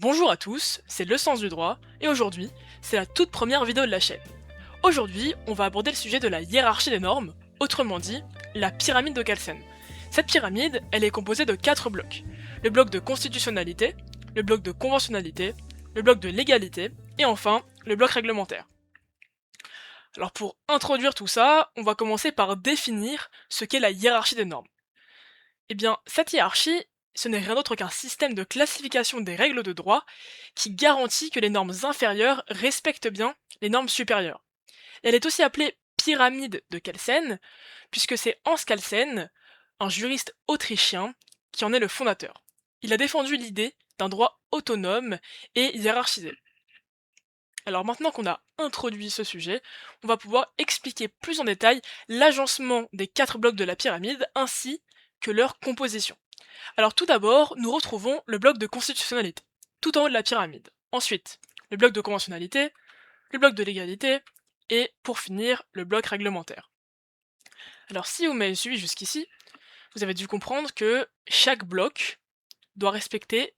Bonjour à tous, c'est Le Sens du Droit, et aujourd'hui, c'est la toute première vidéo de la chaîne. Aujourd'hui, on va aborder le sujet de la hiérarchie des normes, autrement dit, la pyramide de Kelsen. Cette pyramide, elle est composée de 4 blocs. Le bloc de constitutionnalité, le bloc de conventionnalité, le bloc de légalité, et enfin, le bloc réglementaire. Alors pour introduire tout ça, on va commencer par définir ce qu'est la hiérarchie des normes. Eh bien, cette hiérarchie, ce n'est rien d'autre qu'un système de classification des règles de droit qui garantit que les normes inférieures respectent bien les normes supérieures. Elle est aussi appelée pyramide de Kelsen, puisque c'est Hans Kelsen, un juriste autrichien, qui en est le fondateur. Il a défendu l'idée d'un droit autonome et hiérarchisé. Alors maintenant qu'on a introduit ce sujet, on va pouvoir expliquer plus en détail l'agencement des 4 blocs de la pyramide ainsi que leur composition. Alors tout d'abord, nous retrouvons le bloc de constitutionnalité, tout en haut de la pyramide. Ensuite, le bloc de conventionnalité, le bloc de légalité, et pour finir, le bloc réglementaire. Alors si vous m'avez suivi jusqu'ici, vous avez dû comprendre que chaque bloc doit respecter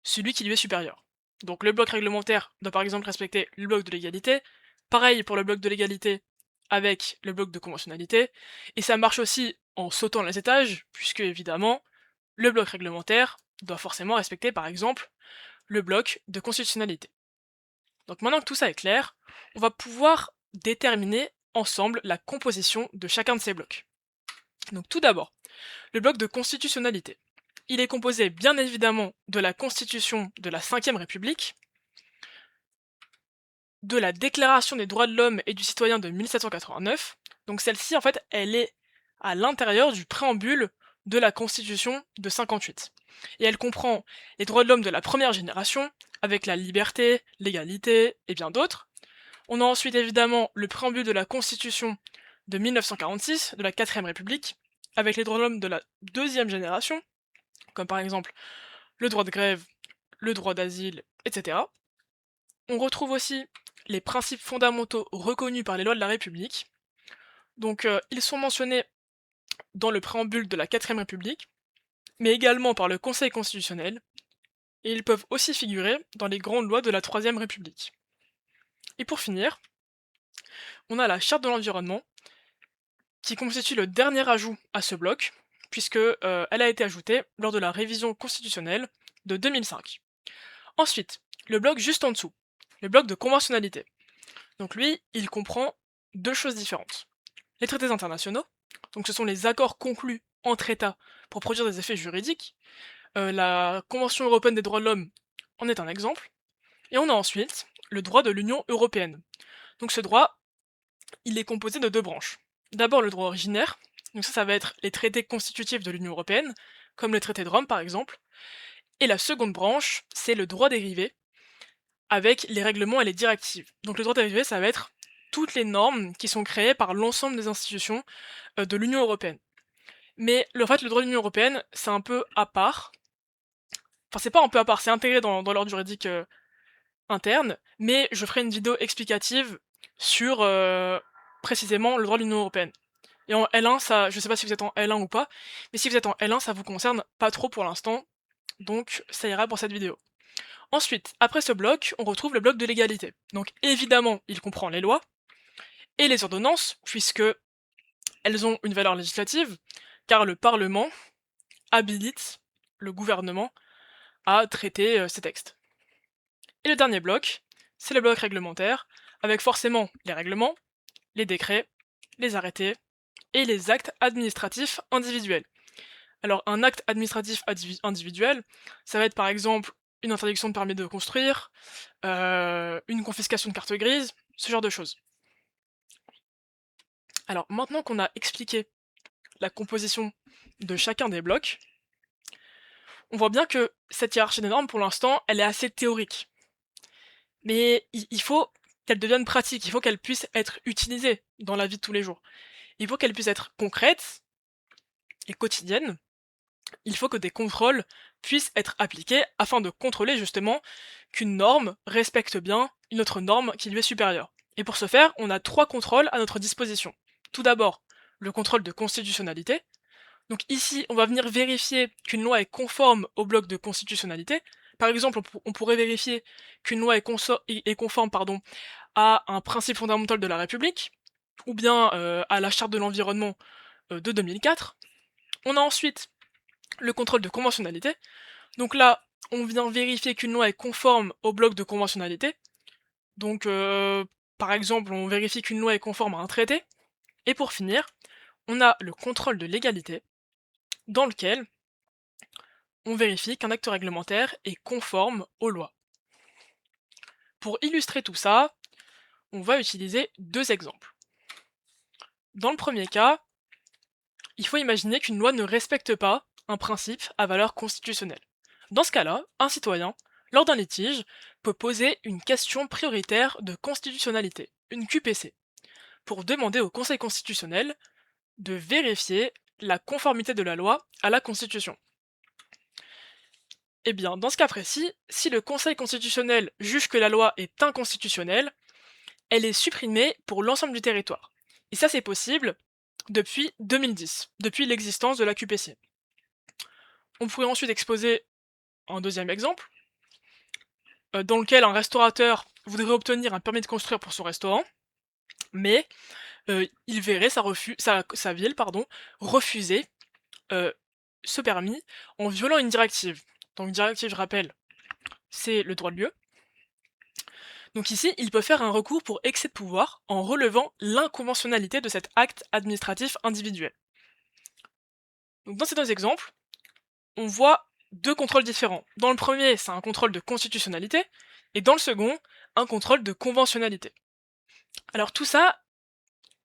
celui qui lui est supérieur. Donc le bloc réglementaire doit par exemple respecter le bloc de légalité, pareil pour le bloc de légalité avec le bloc de conventionnalité, et ça marche aussi en sautant les étages, puisque évidemment, le bloc réglementaire doit forcément respecter par exemple le bloc de constitutionnalité. Donc maintenant que tout ça est clair, on va pouvoir déterminer ensemble la composition de chacun de ces blocs. Donc tout d'abord, le bloc de constitutionnalité. Il est composé bien évidemment de la Constitution de la Ve République, de la Déclaration des droits de l'homme et du citoyen de 1789. Donc celle-ci, en fait, elle est à l'intérieur du préambule de la Constitution de 58. Et elle comprend les droits de l'homme de la première génération, avec la liberté, l'égalité et bien d'autres. On a ensuite évidemment le préambule de la Constitution de 1946, de la 4ème République, avec les droits de l'homme de la deuxième génération, comme par exemple le droit de grève, le droit d'asile, etc. On retrouve aussi les principes fondamentaux reconnus par les lois de la République. Donc ils sont mentionnés dans le préambule de la 4ème République, mais également par le Conseil constitutionnel, et ils peuvent aussi figurer dans les grandes lois de la 3ème République. Et pour finir, on a la Charte de l'environnement, qui constitue le dernier ajout à ce bloc, puisque elle a été ajoutée lors de la révision constitutionnelle de 2005. Ensuite, le bloc juste en dessous, le bloc de conventionnalité. Donc lui, il comprend deux choses différentes. Les traités internationaux, donc ce sont les accords conclus entre États pour produire des effets juridiques. La Convention européenne des droits de l'homme en est un exemple. Et on a ensuite le droit de l'Union européenne. Donc ce droit, il est composé de deux branches. D'abord le droit originaire, donc ça va être les traités constitutifs de l'Union européenne, comme le traité de Rome par exemple. Et la seconde branche, c'est le droit dérivé, avec les règlements et les directives. Donc le droit dérivé, ça va être toutes les normes qui sont créées par l'ensemble des institutions de l'Union européenne. Mais en fait, le droit de l'Union européenne, c'est un peu à part. Enfin, c'est pas un peu à part, c'est intégré dans l'ordre juridique interne, mais je ferai une vidéo explicative sur précisément le droit de l'Union européenne. Et en L1, ça, je sais pas si vous êtes en L1 ou pas, mais si vous êtes en L1, ça vous concerne pas trop pour l'instant, donc ça ira pour cette vidéo. Ensuite, après ce bloc, on retrouve le bloc de l'égalité. Donc évidemment, il comprend les lois et les ordonnances, puisque elles ont une valeur législative, car le Parlement habilite le gouvernement à traiter ces textes. Et le dernier bloc, c'est le bloc réglementaire, avec forcément les règlements, les décrets, les arrêtés et les actes administratifs individuels. Alors un acte administratif individuel, ça va être par exemple une interdiction de permis de construire, une confiscation de carte grise, ce genre de choses. Alors maintenant qu'on a expliqué la composition de chacun des blocs, on voit bien que cette hiérarchie des normes, pour l'instant, elle est assez théorique. Mais il faut qu'elle devienne pratique, il faut qu'elle puisse être utilisée dans la vie de tous les jours. Il faut qu'elle puisse être concrète et quotidienne. Il faut que des contrôles puissent être appliqués afin de contrôler justement qu'une norme respecte bien une autre norme qui lui est supérieure. Et pour ce faire, on a 3 contrôles à notre disposition. Tout d'abord, le contrôle de constitutionnalité. Donc ici, on va venir vérifier qu'une loi est conforme au bloc de constitutionnalité, Par exemple, on pourrait vérifier qu'une loi est conforme à un principe fondamental de la République, ou bien à la charte de l'environnement de 2004. On a ensuite le contrôle de conventionnalité. Donc là, on vient vérifier qu'une loi est conforme au bloc de conventionnalité. Donc, par exemple, on vérifie qu'une loi est conforme à un traité. Et pour finir, on a le contrôle de légalité, dans lequel on vérifie qu'un acte réglementaire est conforme aux lois. Pour illustrer tout ça, on va utiliser deux exemples. Dans le premier cas, il faut imaginer qu'une loi ne respecte pas un principe à valeur constitutionnelle. Dans ce cas-là, un citoyen, lors d'un litige, peut poser une question prioritaire de constitutionnalité, une QPC, pour demander au Conseil constitutionnel de vérifier la conformité de la loi à la Constitution. Eh bien, dans ce cas précis, si le Conseil constitutionnel juge que la loi est inconstitutionnelle, elle est supprimée pour l'ensemble du territoire. Et ça, c'est possible depuis 2010, depuis l'existence de la QPC. On pourrait ensuite exposer un deuxième exemple, dans lequel un restaurateur voudrait obtenir un permis de construire pour son restaurant, mais il verrait sa ville refuser ce permis en violant une directive. Donc directive, je rappelle, c'est le droit de lieu. Donc ici, il peut faire un recours pour excès de pouvoir en relevant l'inconventionnalité de cet acte administratif individuel. Donc dans ces deux exemples, on voit deux contrôles différents. Dans le premier, c'est un contrôle de constitutionnalité, et dans le second, un contrôle de conventionnalité. Alors tout ça,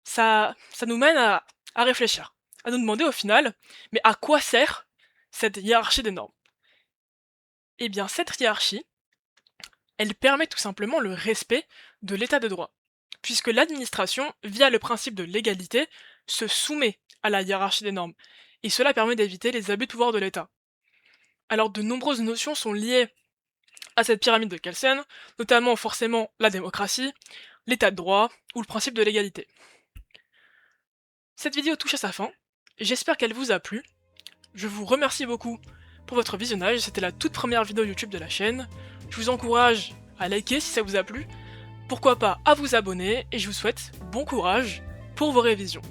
ça nous mène à réfléchir, à nous demander au final, mais à quoi sert cette hiérarchie des normes? Eh bien cette hiérarchie, elle permet tout simplement le respect de l'état de droit, puisque l'administration, via le principe de l'égalité, se soumet à la hiérarchie des normes, et cela permet d'éviter les abus de pouvoir de l'État. Alors de nombreuses notions sont liées à cette pyramide de Kelsen, notamment forcément la démocratie, l'état de droit ou le principe de l'égalité. Cette vidéo touche à sa fin, j'espère qu'elle vous a plu, je vous remercie beaucoup pour votre visionnage, c'était la toute première vidéo YouTube de la chaîne, je vous encourage à liker si ça vous a plu, pourquoi pas à vous abonner, et je vous souhaite bon courage pour vos révisions.